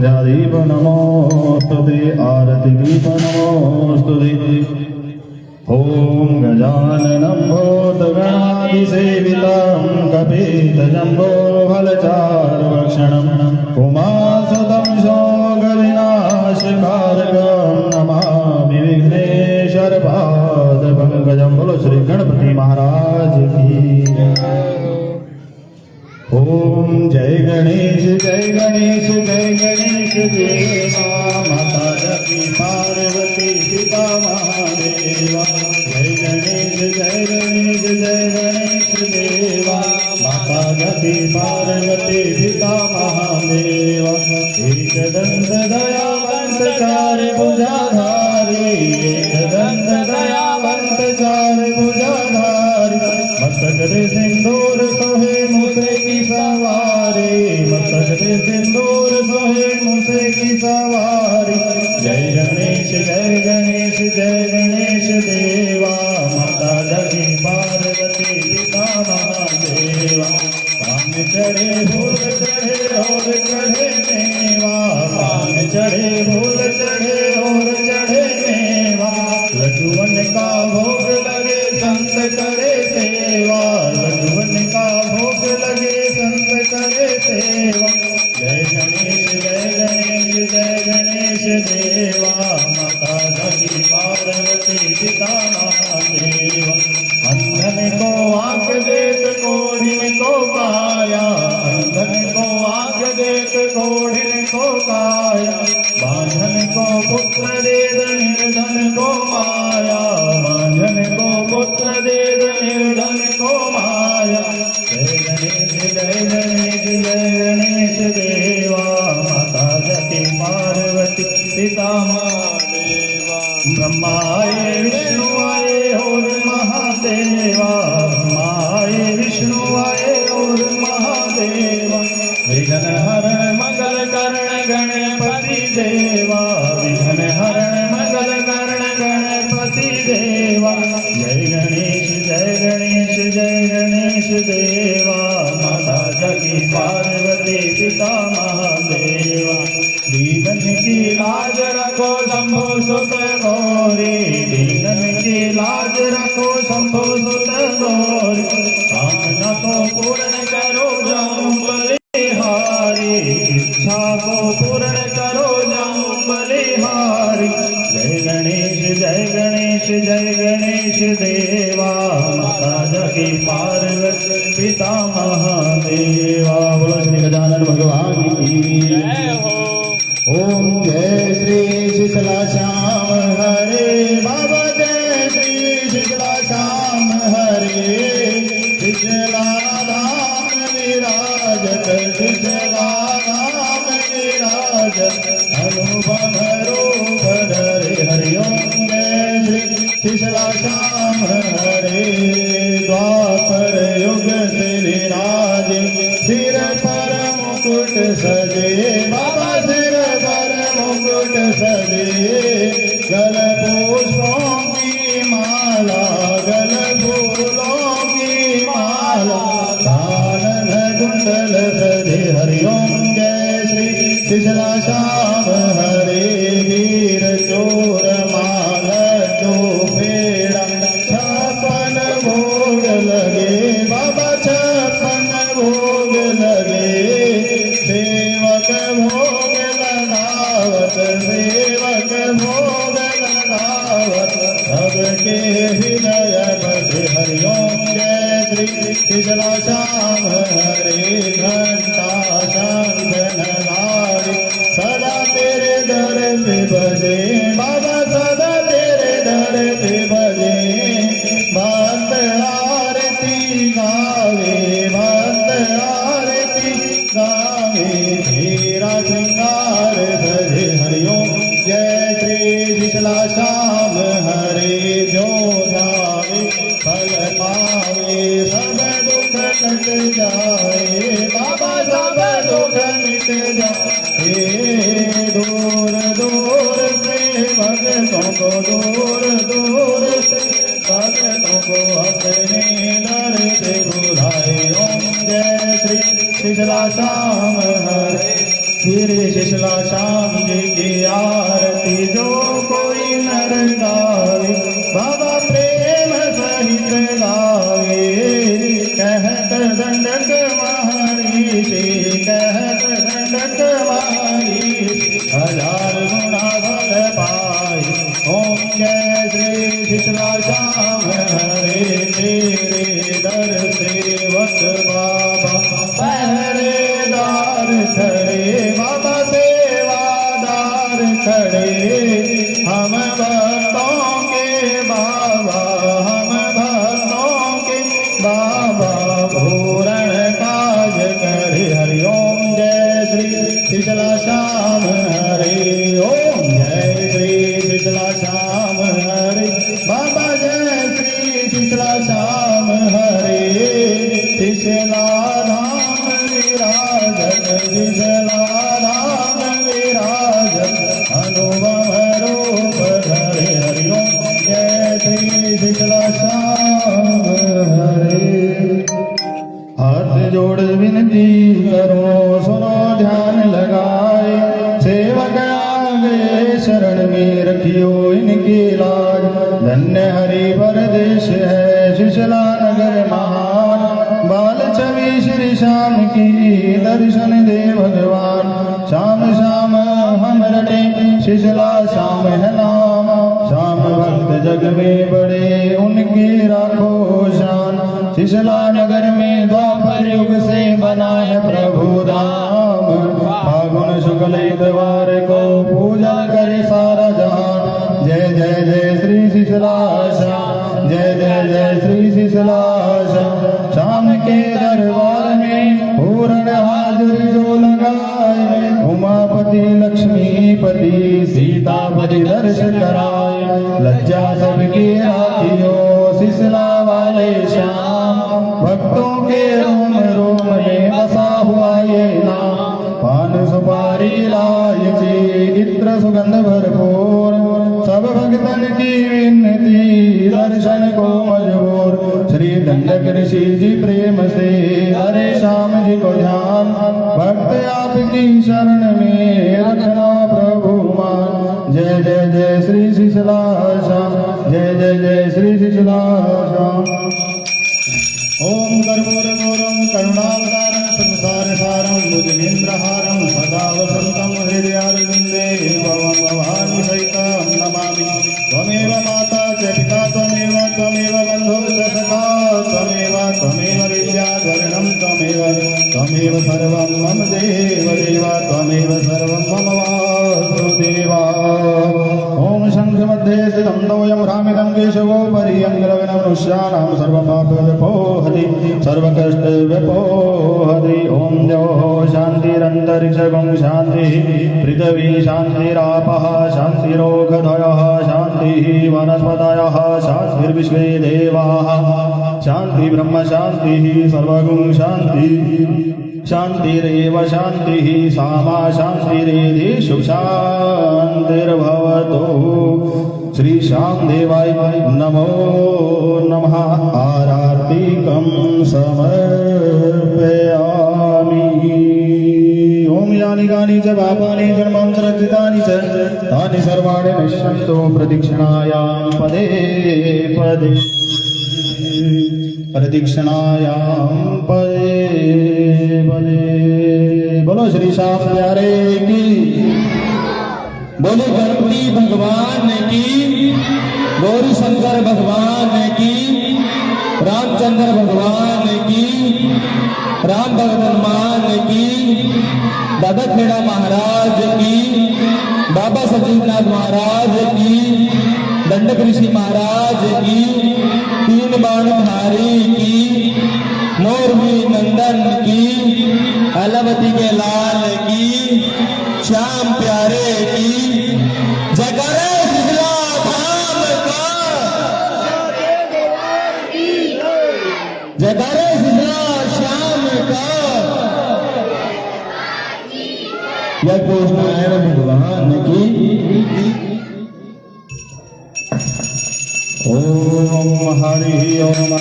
संध्यादीप नमोस्तुते आरतिदीप नमोस्तुते ओम गजाननं भूतगणाधिसेवितं कपितजम्बो फलचारुभक्षणं उमासुतं शोकविनाशकारकं नमामि विघ्नेश्वरपादपङ्कजं। बोलो श्री गणपति महाराज की। ओम जय गणेश जय गणेश जय गणेश देवा माता जपी पार्वती पिता महादेवा। जय गणेश जय गणेश जय गणेश देवा माता जपी पार्वती पिता महादेवा। एक दंत दयावंत चार भुजाधारी एक दंत दयावंत चार भुजाधारी मस्तक रे सिंदूर सोहे मुसे की सवारी मस्तक रे सिंदूर सोहे मुसे की सवारी। जय गणेश जय गणेश देवा माता जगी पार्वती पिता महादेवा। सामने चढ़े फूल चढ़े और चढ़े मेवा सामने चढ़े फूल चढ़े और चढ़े मेवा। लड्डूवन का भोग लगे संत करे सेवा लड्डूवन का भोग लगे संत करे सेवा। जय गणेश जय गणेश देवा माता जगी पार्वती पिता महादेवा। अंधन को आंख देत कोढ़िन को काया अंधन को आंख देत कोढ़िन को काया। बांझन को पुत्र दे निर्धन को माया बांझन को पुत्र दे निर्धन को माया। जय गणेश देवा माता जपी पार्वती पिता महादेवा। ब्रह्मा आए विष्णु आए और महादेवा ब्रह्मा आए विष्णु आए और महादेवा। विघ्न हरण मंगल करण गणपति देवा विघ्न हरण मंगल करण गणपति देवा। जय गणेश देवा माता जगी पार्वती पिता महादेवा। दीनन की लाज रखो शंभो सुत गौरी दीनन की लाज रखो शंभो सुत गौरी। कामना को पूर्ण करो जाऊं बलिहारी इच्छा को पूर्ण करो जाऊं बलिहारी। जय गणेश देवा माता जगी पार्वती पिता महादेवा। बोलो श्री गजानन भगवान की जय हो। ओम जय श्री शीतला श्याम हरे बाबा जय श्री शीतला श्याम हरे। शीतला धाम विराजत शीतला धाम विराजत अनुभव रूप धरे। हरिओम जय श्री शीतला श्याम हरे। द्वापर युग से विराज सिर पर मुकुट सजे बाबा सिर पर मुकुट सजे। गल पुष्पों की माला गल फूलों की माला कानन कुंडल सजे। हरिओम जय श्री शीतला श्याम हरे। वीर चोर माल जो पेड़ा छप्पन भोग लगे बाबा छप्पन भोग लगे। सेवक भोग लगावत सेवक भोग लगावत सबके हृदय बसे। हरिओम जय श्री शीतला श्याम हरे। घंटा शंख नगारी सदा तेरे दर पे बजे बाबा सदा तेरे दर पे बजे। भक्त आरती गावे भक्त आरती गावे तेरा श्रृंगार भजे। हरिओम जय श्री शीतला श्याम हरे। जो ध्यावे फल पावे सब दुख कट श्याम जी की आरती जो कोई नर गावे बाबा प्रेम सहित गावे कहत दंडक महर्षि कहत दंडक महर्षि हजार गुणा फल पाए ओम जय श्री शीतला श्याम हरे तेरे दर सेवक बाबा पहरेदार खड़े बाबा सेवादार खड़े हम भक्तों के बाबा हम भक्तों के बाबा पूर्ण काज करे हरि ओम जय श्री शीतला श्याम हरे ओम जय श्री शीतला श्याम हरे बाबा जय श्री शीतला श्याम हरे शीतला धाम विराजत शीतला धाम विराजत अनुपम रूप धरे हरि ओम जय श्री शीतला श्याम हरे हाथ जोड़ विनती करो सुनो ध्यान लगाए सेवक आगे शरण में रखियो इनकी लाज धन्य हरि परदेश है शीतला नगर महान बाल छवि श्री श्याम की दर्शन दे भगवान श्याम श्याम हम रटे शीतला श्याम है नाम श्याम भक्त जग में बड़े उनकी राखो शान शीतला नगर में द्वापर युग से बना है प्रभु धाम फागुन शुक्ल इतवार को पूजा करे सारा जहान जय जय जय श्री शीतला श्याम जय जय जय श्री शीतला श्याम श्याम के दरबार में पूर्ण हाजिरी जो लगाए उमापति लक्ष्मीपति सीतापति दर्श कराए लज्जा सबकी राखियो शीतला वाले श्याम भक्तों के रोम रोम में बसा हुआ ये नाम पान सुपारी लायची इत्र सुगंध भरपूर सब भक्तन की विनती दर्शन को मजबूर श्री दंडक ऋषि जी प्रेम से हरे श्याम जी को ध्यान भक्त आपकी शरण में रखना प्रभु मान जय जय जय श्री शीतला श्याम जय जय जय श्री शीतला श्याम ओम कर्पूरगौरम करुणावतारम संसार सारम भुजगेन्द्रहारम सदा वसंतम हृदयारविंदे भवं भवानी सहितं नमामि त्वमेव माता च पिता त्वमेव त्वमेव बन्धुः च सखा त्वमेव विद्याधरणं त्वमेव सर्वं मम देव देव त्वमेव सर्वं मम वासुदेवा ओम शंख मध्ये स्थितं तोयं रामिदं केशवोपरि अंगलग्नमनुष्याणां सर्वपापविपोहति सर्वकष्टविपोहति ओम जो शान्तिरन्तरिक्षगं शान्तिः पृथिवी शान्तिरापः शान्तिरोगधयः शान्तिः वनस्पतयः शान्तिर्विश्वे देवाः शान्ति ब्रह्म शान्तिः सर्वगुं शान्तिः शान्तिरेव शान्तिः सामा शान्तिरेधि सुख शान्तिर्भवतु श्री श्याम देवाय नमो नमः आरतिकं समर्पयामि ओम यानि कानि च पापानि जन्मान्तरकृतानि च तानि सर्वाणि नश्यन्तु प्रदक्षिणायां पदे पदे प्रदक्षिणायां पदे पदे बोलो श्री श्याम प्यारे की बोले गणपति भगवान की गौरी शंकर भगवान की रामचंद्र भगवान की राम भगवान की दादा खेड़ा महाराज की बाबा सचिवनाथ महाराज की दंडक ऋषि महाराज की तीन बाणधारी की मोरवी नंदन की अलवती के लाल की श्याम प्यारे की जयकारे शीतला धाम का जयकारे शीतला श्याम का यह कृष्ण भगवान की ओम हरि ओम